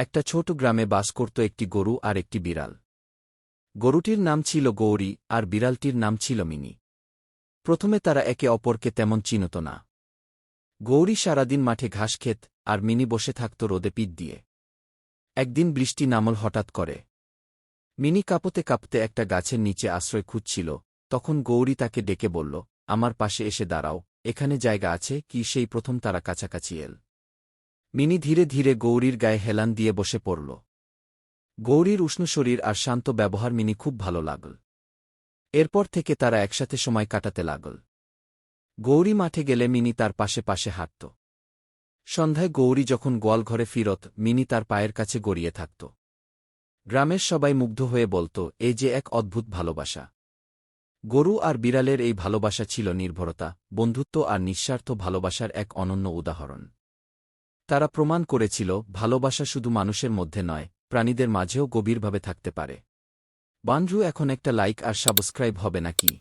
একটা ছোট গ্রামে বাস করত একটি গরু আর একটি বিড়াল। গরুটির নাম ছিল গৌরী আর বিড়ালটির নাম ছিল মিনি। প্রথমে তারা একে অপরকে তেমন চিনত না। গৌরী সারাদিন মাঠে ঘাস খেত আর মিনি বসে থাকত রোদে পিঠ দিয়ে। একদিন বৃষ্টি নামল হঠাৎ করে। মিনি কাঁপতে কাঁপতে একটা গাছের নিচে আশ্রয় খুঁজছিল, তখন গৌরী তাকে ডেকে বলল, আমার পাশে এসে দাঁড়াও, এখানে জায়গা আছে কি? সেই প্রথম তারা কাছাকাছি এল। মিনি ধীরে ধীরে গৌরীর গায়ে হেলান দিয়ে বসে পড়ল। গৌরীর উষ্ণ শরীর আর শান্ত ব্যবহার মিনি খুব ভালো লাগল। এরপর থেকে তারা একসাথে সময় কাটাতে লাগল। গৌরী মাঠে গেলে মিনি তার পাশে পাশে হাঁটত। সন্ধ্যায় গৌরী যখন গোয়ালঘরে ফিরত, মিনি তার পায়ের কাছে গড়িয়ে থাকত। গ্রামের সবাই মুগ্ধ হয়ে বলত, এই যে এক অদ্ভুত ভালোবাসা। গরু আর বিড়ালের এই ভালোবাসা ছিল নির্ভরতা, বন্ধুত্ব আর নিঃস্বার্থ ভালোবাসার এক অনন্য উদাহরণ। তারা প্রমাণ করেছিল, ভালোবাসা শুধু মানুষের মধ্যে নয়, প্রাণীদের মাঝেও গভীরভাবে থাকতে পারে। বন্ধু, এখন একটা লাইক আর সাবস্ক্রাইব হবে নাকি?